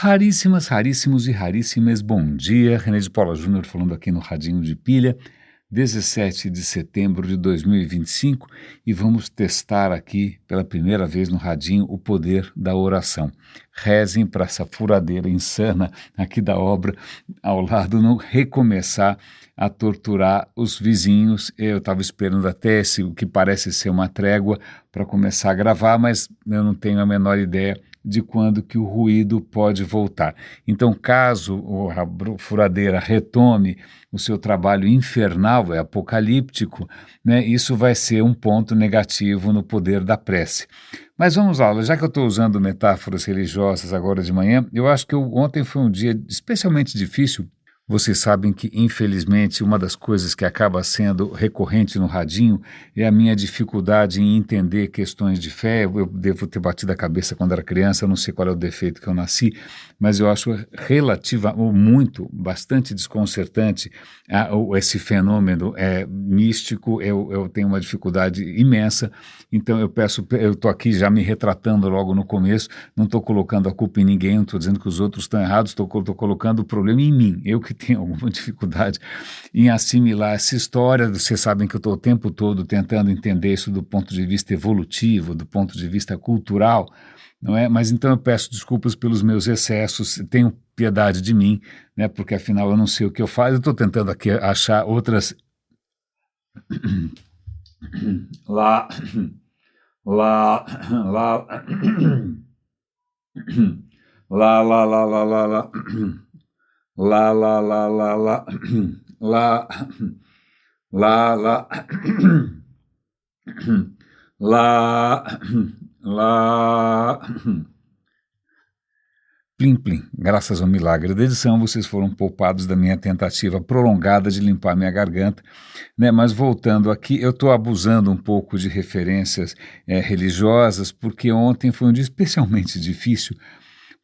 Raríssimas, raríssimos e raríssimas, bom dia. René de Paula Júnior falando aqui no Radinho de Pilha, 17 de setembro de 2025, e vamos testar aqui pela primeira vez no Radinho o poder da oração. Rezem para essa furadeira insana aqui da obra ao lado não recomeçar a torturar os vizinhos. Eu estava esperando até o que parece ser uma trégua para começar a gravar, mas eu não tenho a menor ideia de quando que o ruído pode voltar. Então, caso a furadeira retome o seu trabalho infernal, apocalíptico, né, isso vai ser um ponto negativo no poder da prece. Mas vamos lá, já que eu estou usando metáforas religiosas agora de manhã, eu acho que ontem foi um dia especialmente difícil. Vocês sabem que, infelizmente, uma das coisas que acaba sendo recorrente no Radinho é a minha dificuldade em entender questões de fé. Eu devo ter batido a cabeça quando era criança, eu não sei qual é o defeito que eu nasci, mas eu acho bastante desconcertante esse fenômeno místico. Eu tenho uma dificuldade imensa, então eu estou aqui já me retratando logo no começo, não estou colocando a culpa em ninguém, não estou dizendo que os outros estão errados, estou colocando o problema em mim, eu que tenho alguma dificuldade em assimilar essa história. Vocês sabem que eu estou o tempo todo tentando entender isso do ponto de vista evolutivo, do ponto de vista cultural, não é? Mas então eu peço desculpas pelos meus excessos, tenho piedade de mim, né? Porque afinal eu não sei o que eu faço, eu estou tentando aqui achar outras... lá, lá, lá, lá, lá, lá, lá, lá, lá. Lá, lá, lá, lá, lá, lá, lá, lá, lá, lá, plim, plim. Graças ao milagre da edição, vocês foram poupados da minha tentativa prolongada de limpar minha garganta, né? Mas voltando aqui, eu estou abusando um pouco de referências religiosas, porque ontem foi um dia especialmente difícil,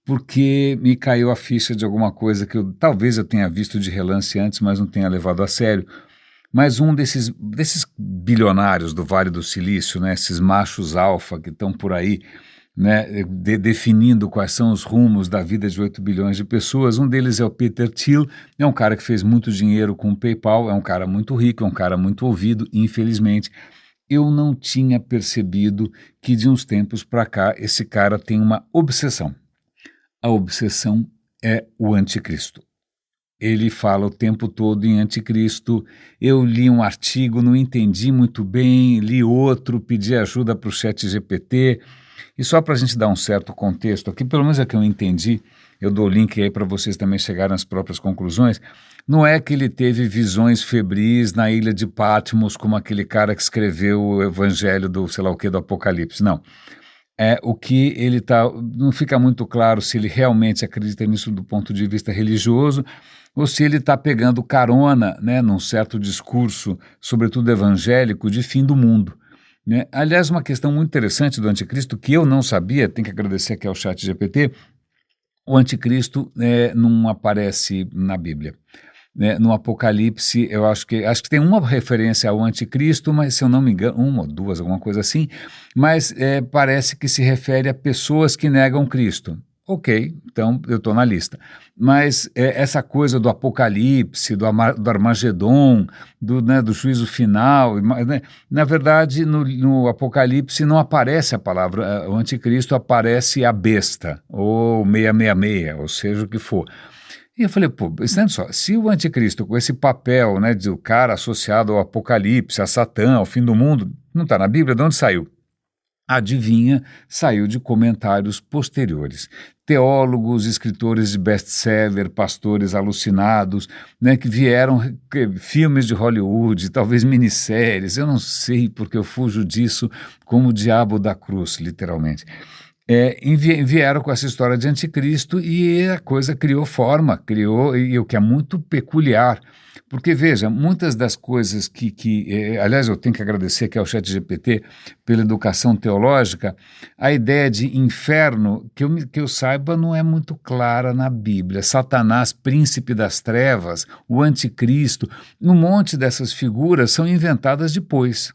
porque me caiu a ficha de alguma coisa que talvez eu tenha visto de relance antes, mas não tenha levado a sério. Mas um desses bilionários do Vale do Silício, né, esses machos alfa que estão por aí, né, definindo quais são os rumos da vida de 8 bilhões de pessoas, um deles é o Peter Thiel, é um cara que fez muito dinheiro com o PayPal, é um cara muito rico, é um cara muito ouvido, infelizmente. Eu não tinha percebido que de uns tempos para cá esse cara tem uma obsessão. A obsessão é o anticristo. Ele fala o tempo todo em anticristo. Eu li um artigo, não entendi muito bem, li outro, pedi ajuda para o ChatGPT. E só para a gente dar um certo contexto aqui, pelo menos é que eu entendi, eu dou o link aí para vocês também chegarem às próprias conclusões. Não é que ele teve visões febris na ilha de Patmos, como aquele cara que escreveu o evangelho do sei lá o que do Apocalipse, não. O que ele não fica muito claro se ele realmente acredita nisso do ponto de vista religioso ou se ele está pegando carona, né, num certo discurso, sobretudo evangélico, de fim do mundo, né? Aliás, uma questão muito interessante do anticristo que eu não sabia, tenho que agradecer aqui ao ChatGPT, o anticristo não aparece na Bíblia. No Apocalipse, eu acho que tem uma referência ao anticristo, mas se eu não me engano, uma ou duas, alguma coisa assim, mas parece que se refere a pessoas que negam Cristo. Ok, então eu estou na lista. Mas essa coisa do Apocalipse, do Armagedon, do juízo final, né, na verdade no Apocalipse não aparece a palavra, o anticristo, aparece a besta, ou 666, ou seja o que for. E eu falei, pô, entende só, se o anticristo com esse papel, né, de o cara associado ao Apocalipse, a Satã, ao fim do mundo, não está na Bíblia, de onde saiu? Adivinha, saiu de comentários posteriores. Teólogos, escritores de best-seller, pastores alucinados, né, que vieram, filmes de Hollywood, talvez minisséries, eu não sei porque eu fujo disso como o diabo da cruz, literalmente. Vieram com essa história de anticristo e a coisa criou forma, e o que é muito peculiar, porque veja, muitas das coisas aliás eu tenho que agradecer aqui ao ChatGPT pela educação teológica, a ideia de inferno, que eu saiba, não é muito clara na Bíblia. Satanás, príncipe das trevas, o anticristo, um monte dessas figuras são inventadas depois.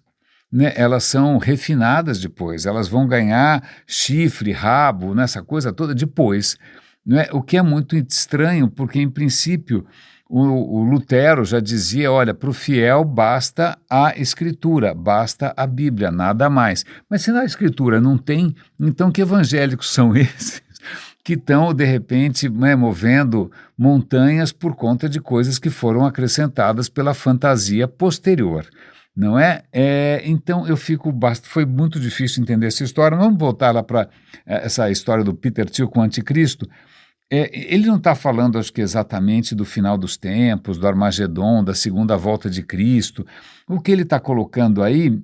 Né, elas são refinadas depois, elas vão ganhar chifre, rabo, nessa coisa toda depois. não é? O que é muito estranho, porque, em princípio, o Lutero já dizia, olha, para o fiel basta a Escritura, basta a Bíblia, nada mais. Mas se na Escritura não tem, então que evangélicos são esses que estão, de repente, né, movendo montanhas por conta de coisas que foram acrescentadas pela fantasia posterior? Não é? Então eu fico, foi muito difícil entender essa história. Vamos voltar lá para essa história do Peter Thiel com o anticristo. Ele não está falando, acho que exatamente do final dos tempos, do Armagedon, da segunda volta de Cristo. O que ele está colocando aí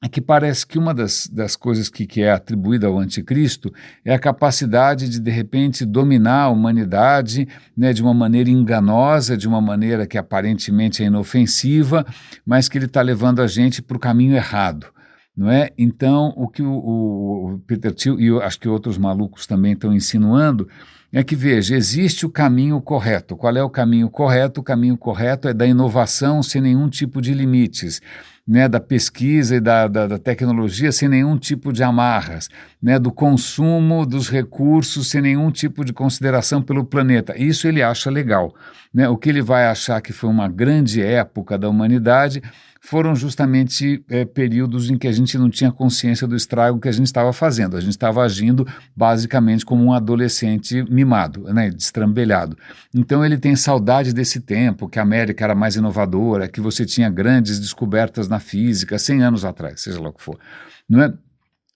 é que parece que uma das coisas que é atribuída ao anticristo é a capacidade de repente, dominar a humanidade, né, de uma maneira enganosa, de uma maneira que aparentemente é inofensiva, mas que ele está levando a gente para o caminho errado. Não é? Então, o que o Peter Thiel e eu acho que outros malucos também estão insinuando é que, veja, existe o caminho correto. Qual é o caminho correto? O caminho correto é da inovação sem nenhum tipo de limites, né, da pesquisa e da tecnologia sem nenhum tipo de amarras, né, do consumo dos recursos sem nenhum tipo de consideração pelo planeta. Isso ele acha legal. Né? O que ele vai achar que foi uma grande época da humanidade foram justamente períodos em que a gente não tinha consciência do estrago que a gente estava fazendo. A gente estava agindo basicamente como um adolescente mimado, né, destrambelhado. Então ele tem saudade desse tempo, que a América era mais inovadora, que você tinha grandes descobertas na física 100 anos atrás, seja lá o que for. Não é?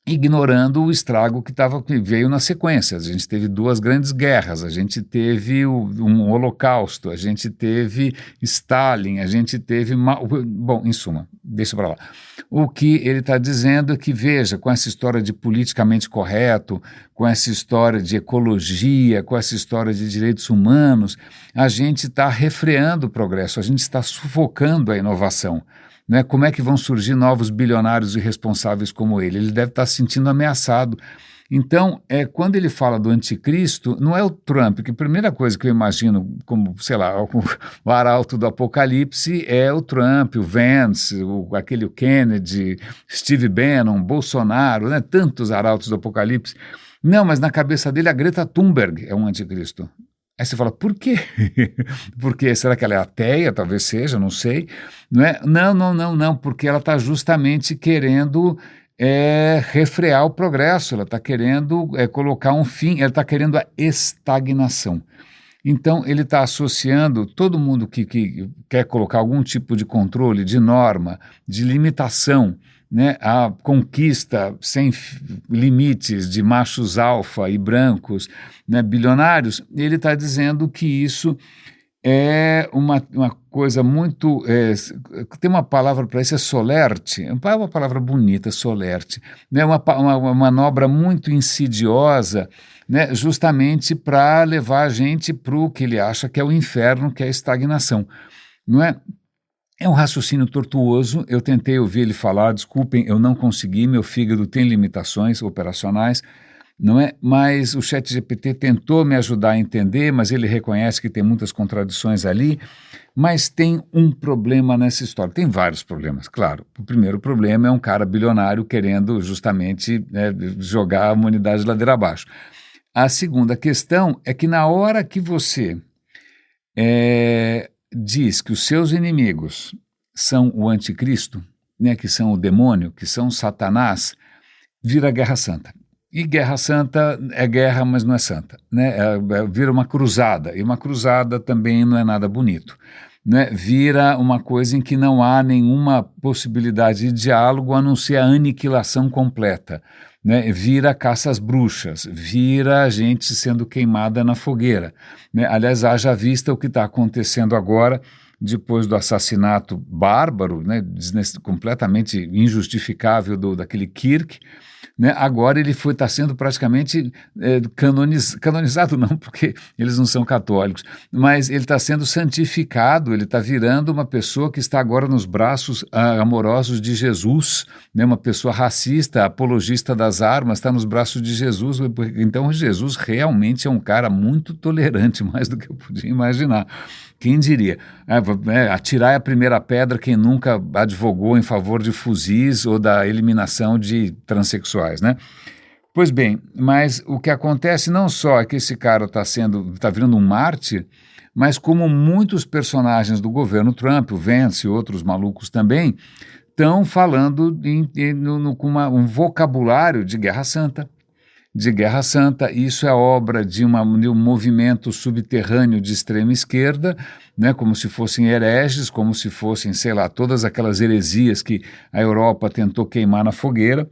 Ignorando o estrago que veio na sequência. A gente teve 2 grandes guerras, a gente teve um holocausto, a gente teve Stalin, a gente teve... Bom, em suma, deixa para lá. O que ele está dizendo é que, veja, com essa história de politicamente correto, com essa história de ecologia, com essa história de direitos humanos, a gente está refreando o progresso, a gente está sufocando a inovação. Né? Como é que vão surgir novos bilionários irresponsáveis como ele? Ele deve estar se sentindo ameaçado. Então, quando ele fala do anticristo, não é o Trump, que a primeira coisa que eu imagino como, sei lá, o arauto do apocalipse é o Trump, o Vance, aquele Kennedy, Steve Bannon, Bolsonaro, né? Tantos arautos do apocalipse. Não, mas na cabeça dele a Greta Thunberg é um anticristo. Aí você fala, por quê? Porque será que ela é ateia? Talvez seja, não sei. Não é? Não, porque ela está justamente querendo refrear o progresso, ela está querendo colocar um fim, ela está querendo a estagnação. Então, ele está associando todo mundo que quer colocar algum tipo de controle, de norma, de limitação, né, a conquista sem limites de machos alfa e brancos, né, bilionários, ele está dizendo que isso é uma coisa muito... tem uma palavra para isso, é solerte, é uma palavra bonita, solerte, né, uma manobra muito insidiosa, né, justamente para levar a gente para o que ele acha que é o inferno, que é a estagnação. Não é? É um raciocínio tortuoso, eu tentei ouvir ele falar, desculpem, eu não consegui, meu fígado tem limitações operacionais, não é? Mas o ChatGPT tentou me ajudar a entender, mas ele reconhece que tem muitas contradições ali, mas tem um problema nessa história, tem vários problemas, claro. O primeiro problema é um cara bilionário querendo justamente jogar a humanidade ladeira abaixo. A segunda questão é que na hora que você diz que os seus inimigos são o anticristo, né, que são o demônio, que são Satanás, vira guerra santa. E guerra santa é guerra, mas não é santa. Né? Vira uma cruzada, e uma cruzada também não é nada bonito. Né? Vira uma coisa em que não há nenhuma possibilidade de diálogo a não ser a aniquilação completa. Né? Vira caça às bruxas, vira a gente sendo queimada na fogueira. Né? Aliás, haja vista o que está acontecendo agora, depois do assassinato bárbaro, né? Completamente injustificável daquele Kirk. Né? Agora ele está sendo praticamente canonizado, não, porque eles não são católicos, mas ele está sendo santificado, ele está virando uma pessoa que está agora nos braços amorosos de Jesus, né? Uma pessoa racista, apologista das armas, está nos braços de Jesus. Então Jesus realmente é um cara muito tolerante, mais do que eu podia imaginar. Quem diria? Atirar a primeira pedra quem nunca advogou em favor de fuzis ou da eliminação de transexuais, né? Pois bem, mas o que acontece não só é que esse cara está virando um mártir, mas como muitos personagens do governo Trump, o Vance e outros malucos também, estão falando com um vocabulário de Guerra Santa. De Guerra Santa, isso é obra de um movimento subterrâneo de extrema esquerda, né, como se fossem hereges, como se fossem, sei lá, todas aquelas heresias que a Europa tentou queimar na fogueira.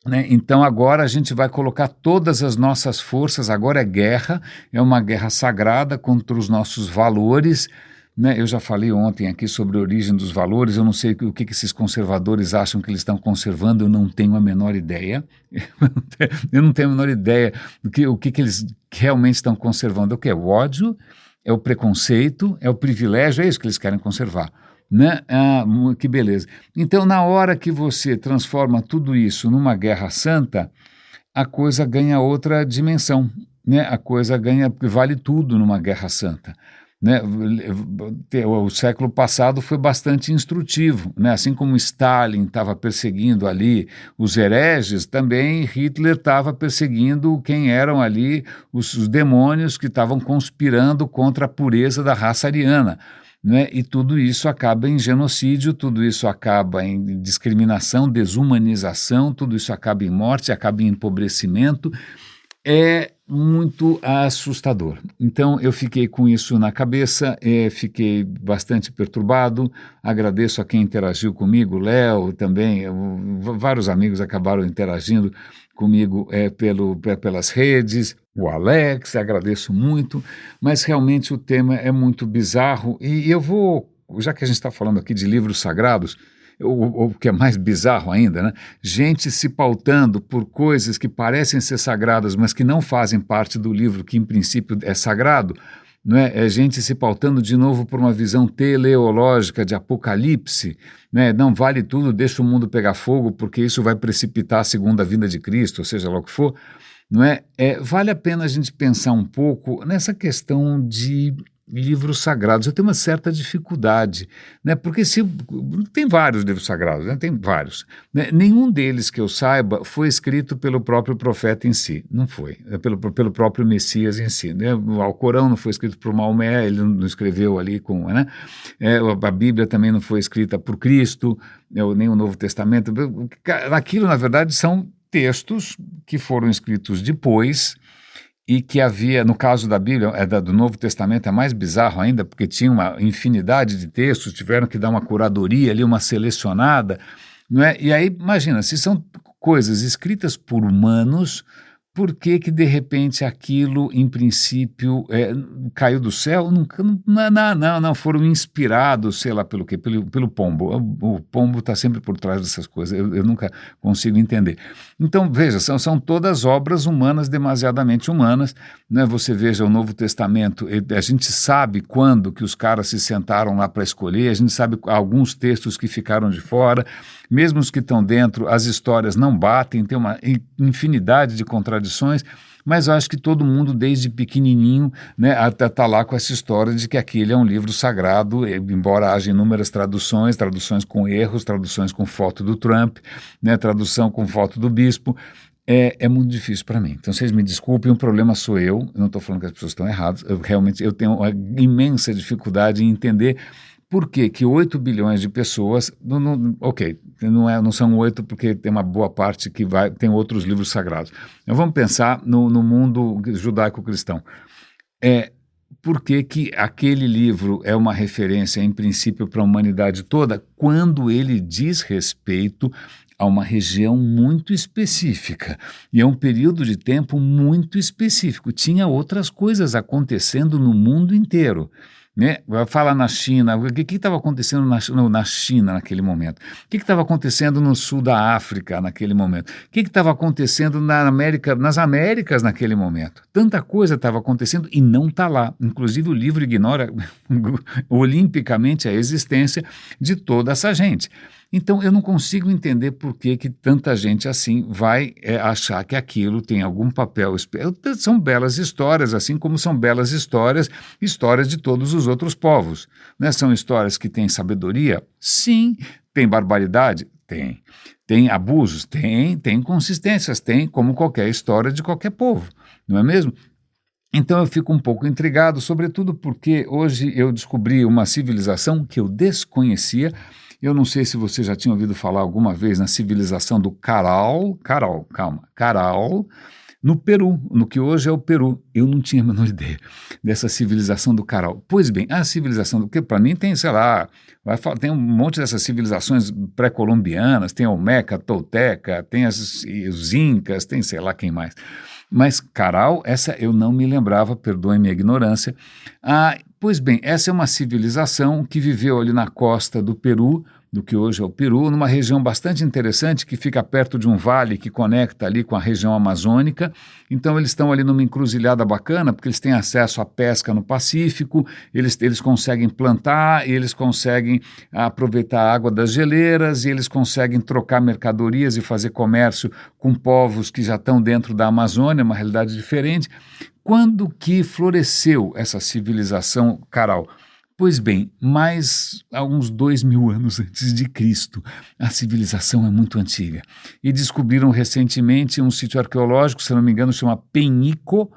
Né? Então agora a gente vai colocar todas as nossas forças, agora é guerra, é uma guerra sagrada contra os nossos valores. Né? Eu já falei ontem aqui sobre a origem dos valores, eu não sei o que esses conservadores acham que eles estão conservando, eu não tenho a menor ideia. Eu não tenho a menor ideia o que eles realmente estão conservando. É o que? É o ódio, é o preconceito, é o privilégio, é isso que eles querem conservar. Né? Que beleza. Então, na hora que você transforma tudo isso numa guerra santa, a coisa ganha outra dimensão. Né? A coisa ganha, vale tudo numa guerra santa. Né? O século passado foi bastante instrutivo, né? Assim como Stalin estava perseguindo ali os hereges, também Hitler estava perseguindo quem eram ali os demônios que estavam conspirando contra a pureza da raça ariana. Né? E tudo isso acaba em genocídio, tudo isso acaba em discriminação, desumanização, tudo isso acaba em morte, acaba em empobrecimento. É muito assustador. Então eu fiquei com isso na cabeça, fiquei bastante perturbado, agradeço a quem interagiu comigo, Léo também, vários amigos acabaram interagindo comigo pelas redes, o Alex, agradeço muito, mas realmente o tema é muito bizarro e eu vou, já que a gente está falando aqui de livros sagrados, o que é mais bizarro ainda, né? Gente se pautando por coisas que parecem ser sagradas, mas que não fazem parte do livro, que em princípio é sagrado, não é? É gente se pautando de novo por uma visão teleológica de apocalipse, né? Não vale tudo, deixa o mundo pegar fogo, porque isso vai precipitar a segunda vinda de Cristo, ou seja lá o que for, não é? Vale a pena a gente pensar um pouco nessa questão de livros sagrados. Eu tenho uma certa dificuldade, né? Porque tem vários livros sagrados, né? Tem vários. Né? Nenhum deles que eu saiba foi escrito pelo próprio profeta em si, não foi, pelo próprio Messias em si. Né? O Alcorão não foi escrito por Maomé, ele não escreveu ali né? A Bíblia também não foi escrita por Cristo, nem o Novo Testamento. Aquilo, na verdade, são textos que foram escritos depois e que havia, no caso da Bíblia, do Novo Testamento, é mais bizarro ainda, porque tinha uma infinidade de textos, tiveram que dar uma curadoria ali, uma selecionada, não é? E aí, imagina, se são coisas escritas por humanos, por que que de repente aquilo, em princípio, caiu do céu? Não, foram inspirados, sei lá pelo quê, pelo pombo. O pombo está sempre por trás dessas coisas, eu nunca consigo entender. Então, veja, são todas obras humanas, demasiadamente humanas, né? Você veja o Novo Testamento, a gente sabe quando que os caras se sentaram lá para escolher, a gente sabe alguns textos que ficaram de fora, mesmo os que estão dentro, as histórias não batem, tem uma infinidade de contradições, mas eu acho que todo mundo, desde pequenininho, né, está lá com essa história de que aquele é um livro sagrado, embora haja inúmeras traduções com erros, traduções com foto do Trump, né, tradução com foto do bispo. É muito difícil para mim. Então, vocês me desculpem, o problema sou eu não estou falando que as pessoas estão erradas, eu tenho uma imensa dificuldade em entender por que que 8 bilhões de pessoas, não são 8 porque tem uma boa parte que tem outros livros sagrados. Então vamos pensar no mundo judaico-cristão. Por que que aquele livro é uma referência, em princípio, para a humanidade toda, quando ele diz respeito a uma região muito específica e a um período de tempo muito específico? Tinha outras coisas acontecendo no mundo inteiro. Né? Fala na China, o que estava acontecendo na China naquele momento? O que estava acontecendo no sul da África naquele momento? O que estava acontecendo nas Américas naquele momento? Tanta coisa estava acontecendo e não está lá. Inclusive o livro ignora olimpicamente a existência de toda essa gente. Então eu não consigo entender por que tanta gente assim vai achar que aquilo tem algum papel. São belas histórias, assim como são belas histórias de todos os outros povos. Né? São histórias que têm sabedoria? Sim. Tem barbaridade? Tem. Tem abusos? Tem inconsistências, tem, como qualquer história de qualquer povo, não é mesmo? Então eu fico um pouco intrigado, sobretudo porque hoje eu descobri uma civilização que eu desconhecia. Eu não sei se você já tinha ouvido falar alguma vez na civilização do Caral, no Peru, no que hoje é o Peru. Eu não tinha a menor ideia dessa civilização do Caral. Pois bem, a civilização do que para mim tem, sei lá, tem um monte dessas civilizações pré-colombianas, tem a Olmeca, Tolteca, tem os Incas, tem sei lá quem mais. Mas Caral, essa eu não me lembrava, perdoe minha ignorância. Pois bem, essa é uma civilização que viveu ali na costa do Peru, do que hoje é o Peru, numa região bastante interessante que fica perto de um vale que conecta ali com a região amazônica. Então eles estão ali numa encruzilhada bacana, porque eles têm acesso à pesca no Pacífico, eles conseguem plantar, eles conseguem aproveitar a água das geleiras, e eles conseguem trocar mercadorias e fazer comércio com povos que já estão dentro da Amazônia, uma realidade diferente. Quando que floresceu essa civilização Caral? Pois bem, mais há uns 2.000 anos antes de Cristo. A civilização é muito antiga. E descobriram recentemente um sítio arqueológico, se não me engano, chama Penico,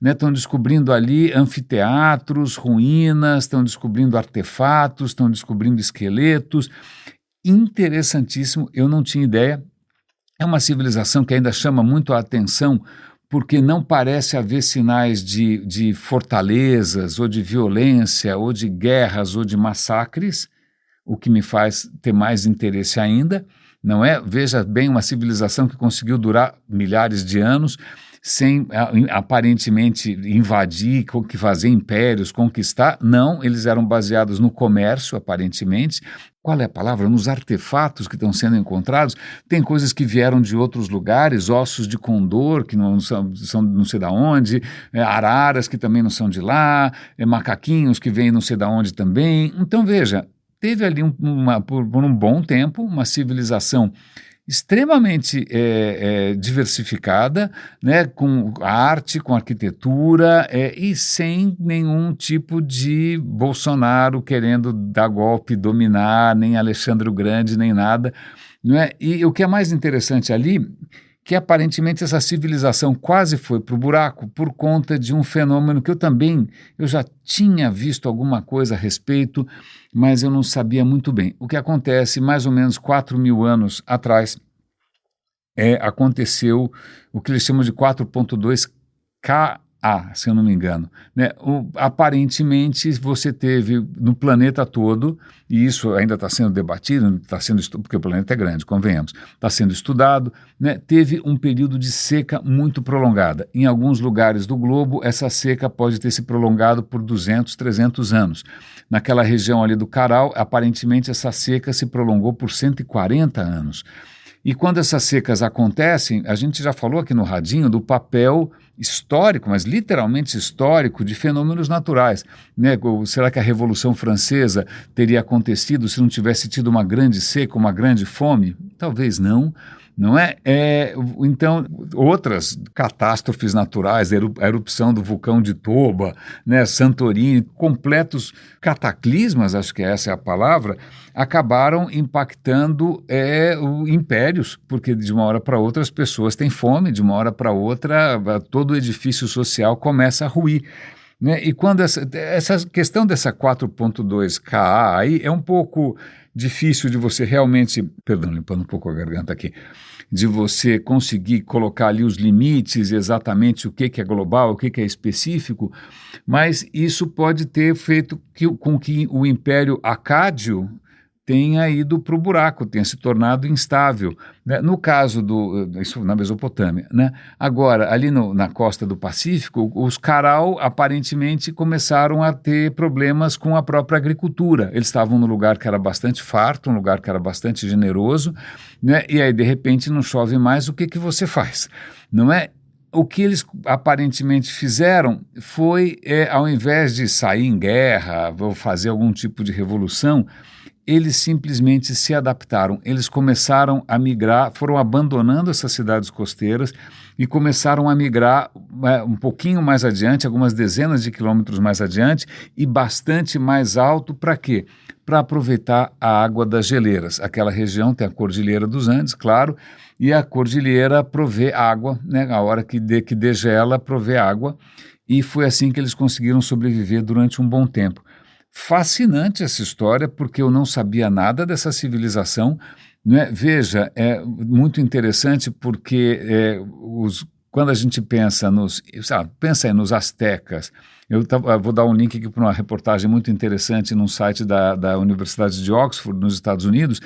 né? Estão descobrindo ali anfiteatros, ruínas, estão descobrindo artefatos, estão descobrindo esqueletos. Interessantíssimo, eu não tinha ideia. É uma civilização que ainda chama muito a atenção, porque não parece haver sinais de fortalezas, ou de violência, ou de guerras, ou de massacres, o que me faz ter mais interesse ainda, não é? Veja bem, uma civilização que conseguiu durar milhares de anos, sem aparentemente invadir, fazer impérios, conquistar. Não, eles eram baseados no comércio, aparentemente. Qual é a palavra? Nos artefatos que estão sendo encontrados. Tem coisas que vieram de outros lugares, ossos de condor, que não são não sei de onde, araras que também não são de lá, macaquinhos que vêm não sei de onde também. Então, veja, teve ali por um bom tempo uma civilização extremamente diversificada, né, com arte, com arquitetura, e sem nenhum tipo de Bolsonaro querendo dar golpe, dominar, nem Alexandre o Grande, nem nada. Não é? E o que é mais interessante ali, que aparentemente essa civilização quase foi para o buraco por conta de um fenômeno que eu já tinha visto alguma coisa a respeito, mas eu não sabia muito bem. O que acontece mais ou menos 4.000 anos atrás, aconteceu o que eles chamam de 4.2 Ka, se eu não me engano, né? Aparentemente você teve no planeta todo, e isso ainda está sendo debatido, porque o planeta é grande, convenhamos, está sendo estudado, né? Teve um período de seca muito prolongada. Em alguns lugares do globo, essa seca pode ter se prolongado por 200, 300 anos. Naquela região ali do Caral, aparentemente essa seca se prolongou por 140 anos. E quando essas secas acontecem, a gente já falou aqui no Radinho do papel histórico, mas literalmente histórico, de fenômenos naturais, né? Será que a Revolução Francesa teria acontecido se não tivesse tido uma grande seca, uma grande fome? Talvez não. Não é? Então, outras catástrofes naturais, a erupção do vulcão de Toba, né, Santorini, completos cataclismas, acho que essa é a palavra, acabaram impactando impérios, porque de uma hora para outra as pessoas têm fome, de uma hora para outra todo o edifício social começa a ruir. Né? E quando essa questão dessa 4.2 Ka aí é um pouco difícil de você realmente, perdão, limpando um pouco a garganta aqui, de você conseguir colocar ali os limites, exatamente o que é global, o que é específico, mas isso pode ter feito com que o Império Acádio tenha ido para o buraco, tenha se tornado instável. Né? No caso isso na Mesopotâmia, né? Agora, ali na costa do Pacífico, os Caral aparentemente começaram a ter problemas com a própria agricultura. Eles estavam num lugar que era bastante farto, um lugar que era bastante generoso, né? E aí, de repente, não chove mais, o que você faz? Não é? O que eles aparentemente fizeram foi, ao invés de sair em guerra ou fazer algum tipo de revolução, eles simplesmente se adaptaram, eles começaram a migrar, foram abandonando essas cidades costeiras e começaram a migrar um pouquinho mais adiante, algumas dezenas de quilômetros mais adiante e bastante mais alto, para quê? para aproveitar a água das geleiras. Aquela região tem a Cordilheira dos Andes, claro, e a cordilheira provê água, né? A hora que degela, provê água, e foi assim que eles conseguiram sobreviver durante um bom tempo. Fascinante essa história, porque eu não sabia nada dessa civilização, né? Veja, é muito interessante porque quando a gente pensa pensa aí nos astecas. Eu vou dar um link aqui para uma reportagem muito interessante num site da Universidade de Oxford, nos Estados Unidos,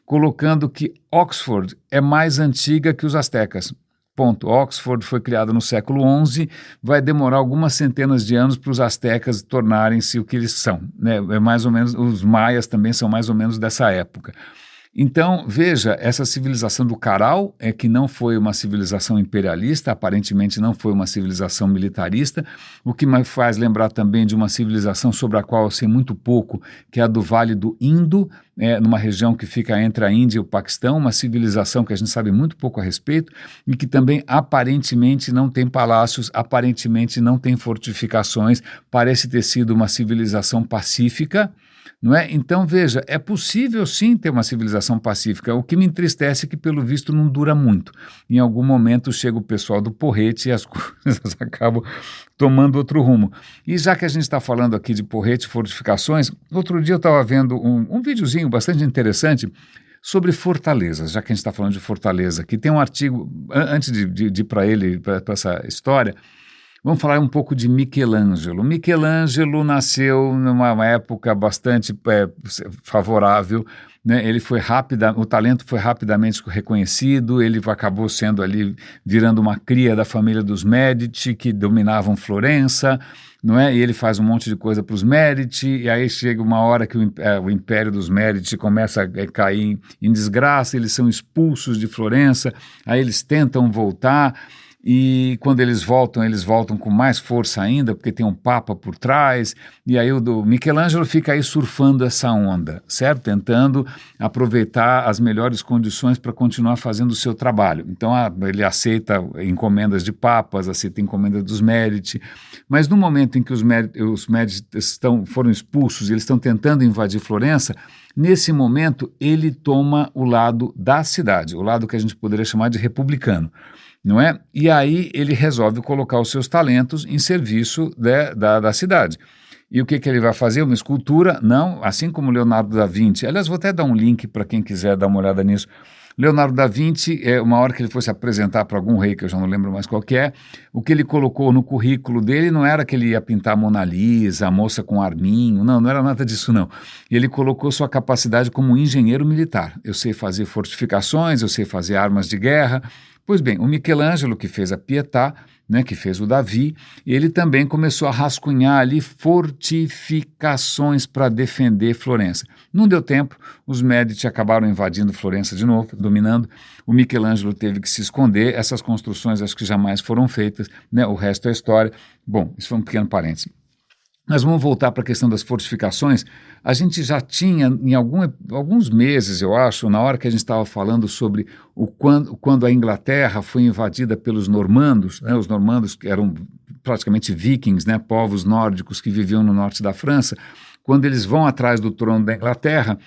colocando que Oxford é mais antiga que os astecas. Ponto. Oxford foi criada no século XI, vai demorar algumas centenas de anos para os astecas tornarem-se o que eles são, né? É mais ou menos, os maias também são mais ou menos dessa época. Então, veja, essa civilização do Caral que não foi uma civilização imperialista, aparentemente não foi uma civilização militarista, o que me faz lembrar também de uma civilização sobre a qual eu sei muito pouco, que é a do Vale do Indo, numa região que fica entre a Índia e o Paquistão, uma civilização que a gente sabe muito pouco a respeito e que também aparentemente não tem palácios, aparentemente não tem fortificações, parece ter sido uma civilização pacífica, não é? Então, veja, é possível sim ter uma civilização pacífica. O que me entristece é que, pelo visto, não dura muito. Em algum momento chega o pessoal do porrete e as coisas acabam tomando outro rumo. E já que a gente está falando aqui de porrete e fortificações, outro dia eu estava vendo um videozinho bastante interessante sobre fortalezas, já que a gente está falando de fortaleza aqui. Tem um artigo, antes de ir para essa história. Vamos falar um pouco de Michelangelo. Michelangelo nasceu numa época bastante favorável, né? O talento foi rapidamente reconhecido, ele acabou sendo ali, virando uma cria da família dos Médici, que dominavam Florença, não é? E ele faz um monte de coisa para os Médici, e aí chega uma hora que o império dos Médici começa a cair em desgraça, eles são expulsos de Florença, aí eles tentam voltar. E quando eles voltam com mais força ainda, porque tem um papa por trás, e aí o Michelangelo fica aí surfando essa onda, certo? Tentando aproveitar as melhores condições para continuar fazendo o seu trabalho. Então ele aceita encomendas de papas, aceita encomendas dos Médici, mas no momento em que os Médici foram expulsos, eles estão tentando invadir Florença, nesse momento ele toma o lado da cidade, o lado que a gente poderia chamar de republicano. Não é? E aí ele resolve colocar os seus talentos em serviço da cidade. E o que ele vai fazer? Uma escultura? Não, assim como Leonardo da Vinci. Aliás, vou até dar um link para quem quiser dar uma olhada nisso. Leonardo da Vinci, uma hora que ele fosse apresentar para algum rei, que eu já não lembro mais qual que é, o que ele colocou no currículo dele não era que ele ia pintar a Mona Lisa, a moça com arminho, não era nada disso não. Ele colocou sua capacidade como engenheiro militar. Eu sei fazer fortificações, eu sei fazer armas de guerra. Pois bem, o Michelangelo, que fez a Pietà, né, que fez o Davi, ele também começou a rascunhar ali fortificações para defender Florença. Não deu tempo, os Médici acabaram invadindo Florença de novo, dominando. O Michelangelo teve que se esconder, essas construções acho que jamais foram feitas, né, o resto é história. Bom, isso foi um pequeno parênteses. Mas vamos voltar para a questão das fortificações. A gente já tinha, em alguns meses, eu acho, na hora que a gente estava falando sobre quando a Inglaterra foi invadida pelos normandos, né, os normandos que eram praticamente vikings, né, povos nórdicos que viviam no norte da França, quando eles vão atrás do trono da Inglaterra,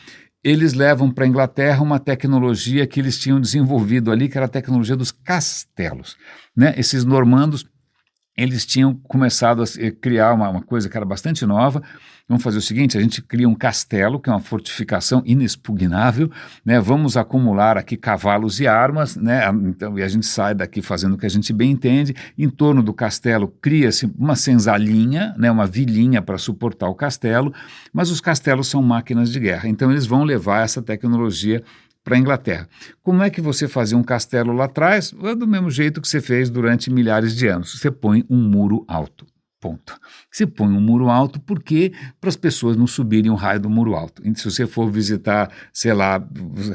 eles levam para a Inglaterra uma tecnologia que eles tinham desenvolvido ali, que era a tecnologia dos castelos, né? Esses normandos, eles tinham começado a criar uma coisa que era bastante nova. Vamos fazer o seguinte, a gente cria um castelo, que é uma fortificação inexpugnável, né? Vamos acumular aqui cavalos e armas, né? Então, e a gente sai daqui fazendo o que a gente bem entende. Em torno do castelo cria-se uma senzalinha, né? Uma vilinha para suportar o castelo, mas os castelos são máquinas de guerra, então eles vão levar essa tecnologia para a Inglaterra. Como é que você fazia um castelo lá atrás? Do mesmo jeito que você fez durante milhares de anos. Você põe um muro alto. Ponto. Você põe um muro alto porque para as pessoas não subirem o raio do muro alto. Se você for visitar, sei lá,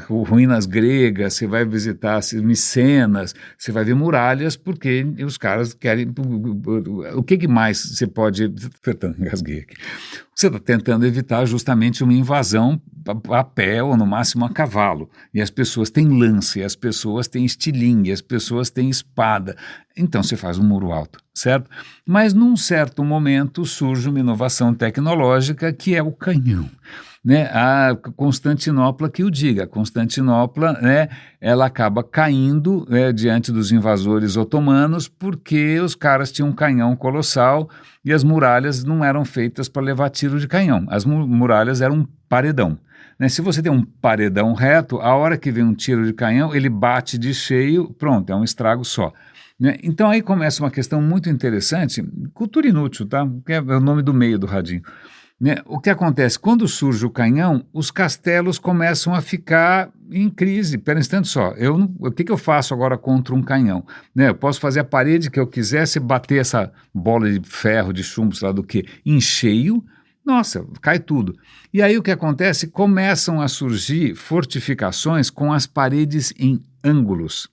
ruínas gregas, você vai visitar Micenas, você vai ver muralhas porque os caras querem... O que mais você pode... Engasguei aqui. Você está tentando evitar justamente uma invasão a pé ou no máximo a cavalo. E as pessoas têm lança, e as pessoas têm estilingue, e as pessoas têm espada. Então você faz um muro alto, certo? Mas num certo momento surge uma inovação tecnológica que é o canhão. né, a Constantinopla que o diga. Constantinopla, né, ela acaba caindo, diante dos invasores otomanos porque os caras tinham um canhão colossal e as muralhas não eram feitas para levar tiro de canhão. As muralhas eram um paredão. Né? Se você tem um paredão reto, a hora que vem um tiro de canhão, ele bate de cheio, pronto, é um estrago só. Né? Então aí começa uma questão muito interessante, cultura inútil, tá? Que é o nome do meio do radinho. Né? O que acontece? Quando surge o canhão, os castelos começam a ficar em crise. Pera um instante só, o que eu faço agora contra um canhão? Né? Eu posso fazer a parede que eu quiser, se bater essa bola de ferro, de chumbo, sei lá do que, em cheio, nossa, cai tudo. E aí o que acontece? Começam a surgir fortificações com as paredes em ângulos.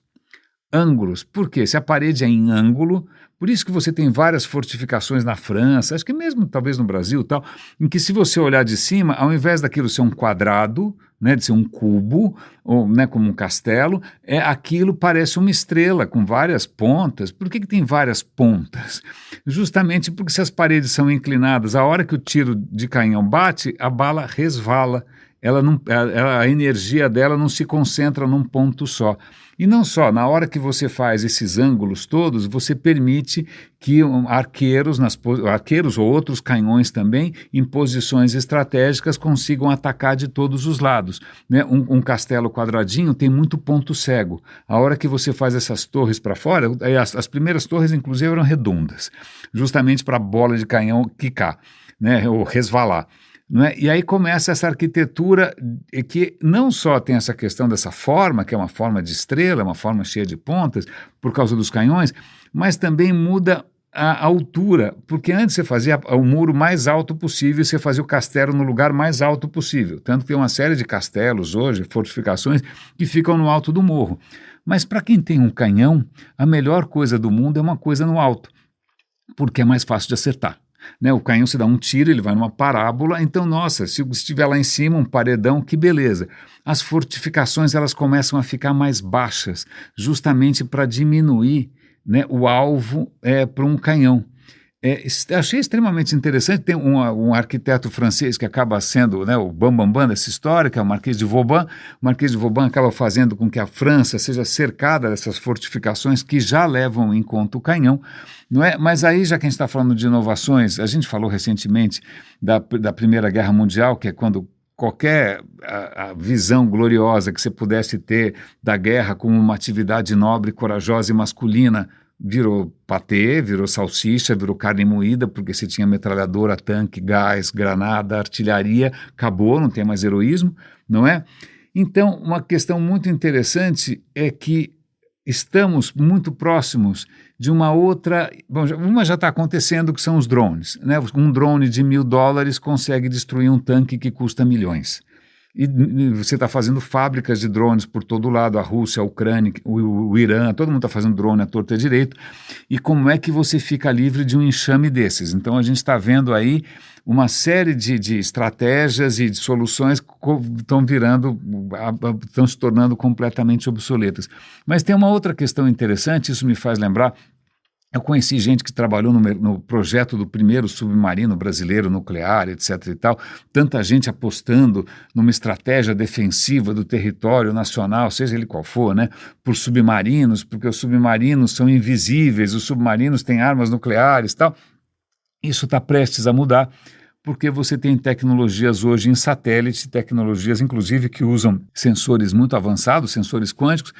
Ângulos, por quê? Se a parede é em ângulo, por isso que você tem várias fortificações na França, acho que mesmo talvez no Brasil tal, em que se você olhar de cima, ao invés daquilo ser um quadrado, né, de ser um cubo, ou, né, como um castelo, aquilo parece uma estrela com várias pontas. Por que tem várias pontas? Justamente porque se as paredes são inclinadas, a hora que o tiro de canhão bate, a bala resvala. Ela não, a energia dela não se concentra num ponto só. E não só, na hora que você faz esses ângulos todos, você permite que arqueiros ou outros canhões também, em posições estratégicas, consigam atacar de todos os lados. Né? Um castelo quadradinho tem muito ponto cego. A hora que você faz essas torres para fora, as primeiras torres inclusive eram redondas, justamente para a bola de canhão quicar, né? Ou resvalar. Né? E aí começa essa arquitetura que não só tem essa questão dessa forma, que é uma forma de estrela, uma forma cheia de pontas, por causa dos canhões, mas também muda a altura, porque antes você fazia o muro mais alto possível, você fazia o castelo no lugar mais alto possível, tanto que tem uma série de castelos hoje, fortificações, que ficam no alto do morro. Mas para quem tem um canhão, a melhor coisa do mundo é uma coisa no alto, porque é mais fácil de acertar. Né, o canhão se dá um tiro, ele vai numa parábola, então, nossa, se estiver lá em cima um paredão, que beleza. As fortificações elas começam a ficar mais baixas, justamente para diminuir, né, o alvo para um canhão. Achei extremamente interessante, tem um arquiteto francês que acaba sendo, né, o bambambam dessa história, que é o Marquês de Vauban. O Marquês de Vauban acaba fazendo com que a França seja cercada dessas fortificações que já levam em conta o canhão, não é? Mas aí, já que a gente está falando de inovações, a gente falou recentemente da Primeira Guerra Mundial, que é quando qualquer a visão gloriosa que você pudesse ter da guerra como uma atividade nobre, corajosa e masculina, virou patê, virou salsicha, virou carne moída, porque você tinha metralhadora, tanque, gás, granada, artilharia, acabou, não tem mais heroísmo, não é? Então, uma questão muito interessante é que estamos muito próximos de uma outra, bom, uma já está acontecendo, que são os drones, né? Um drone de $1.000 consegue destruir um tanque que custa milhões. E você está fazendo fábricas de drones por todo lado, a Rússia, a Ucrânia, o Irã, todo mundo está fazendo drone à torta e à direita. E como é que você fica livre de um enxame desses? Então a gente está vendo aí uma série de estratégias e de soluções que estão se tornando completamente obsoletas. Mas tem uma outra questão interessante, isso me faz lembrar. Eu conheci gente que trabalhou no projeto do primeiro submarino brasileiro nuclear, etc. e tal, tanta gente apostando numa estratégia defensiva do território nacional, seja ele qual for, né, por submarinos, porque os submarinos são invisíveis, os submarinos têm armas nucleares e tal. Isso está prestes a mudar, porque você tem tecnologias hoje em satélite, tecnologias inclusive que usam sensores muito avançados, sensores quânticos,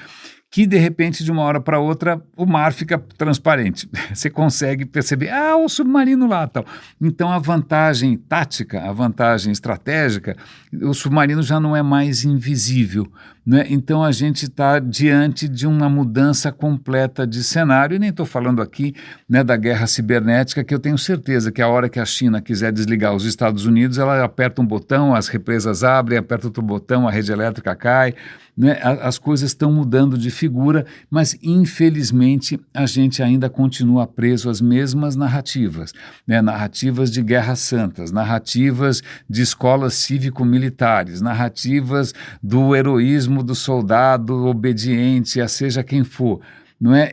que de repente, de uma hora para outra, o mar fica transparente. Você consegue perceber, o submarino lá, tal. Então a vantagem tática, a vantagem estratégica, o submarino já não é mais invisível, né? Então a gente está diante de uma mudança completa de cenário, e nem estou falando aqui, né, da guerra cibernética, que eu tenho certeza que a hora que a China quiser desligar os Estados Unidos, ela aperta um botão, as represas abrem, aperta outro botão, a rede elétrica cai, né? As coisas estão mudando de figura, mas infelizmente a gente ainda continua preso às mesmas narrativas, né? Narrativas de guerras santas, narrativas de escolas cívico-militares, narrativas do heroísmo do soldado obediente a seja quem for. Não é?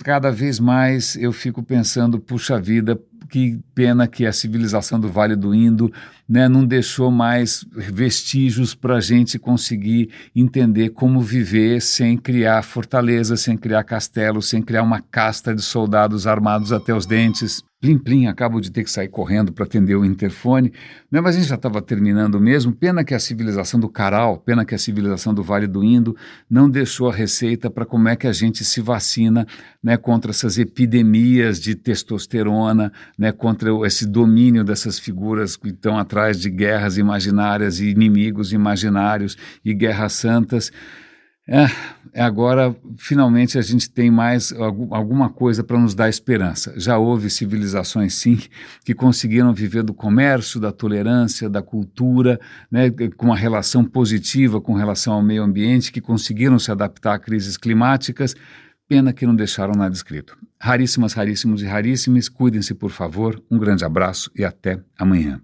Cada vez mais eu fico pensando, puxa vida, que pena que a civilização do Vale do Indo, né, não deixou mais vestígios para a gente conseguir entender como viver sem criar fortalezas, sem criar castelos, sem criar uma casta de soldados armados até os dentes. Plim, plim, acabo de ter que sair correndo para atender o interfone, né, mas a gente já estava terminando mesmo. Pena que a civilização do Caral, pena que a civilização do Vale do Indo não deixou a receita para como é que a gente se vacina, né, contra essas epidemias de testosterona, né, contra esse domínio dessas figuras que estão atrás de guerras imaginárias e inimigos imaginários e guerras santas. Agora, finalmente, a gente tem mais alguma coisa para nos dar esperança. Já houve civilizações, sim, que conseguiram viver do comércio, da tolerância, da cultura, né, com uma relação positiva com relação ao meio ambiente, que conseguiram se adaptar a crises climáticas. Pena que não deixaram nada escrito. Raríssimas, raríssimos e raríssimes, cuidem-se, por favor. Um grande abraço e até amanhã.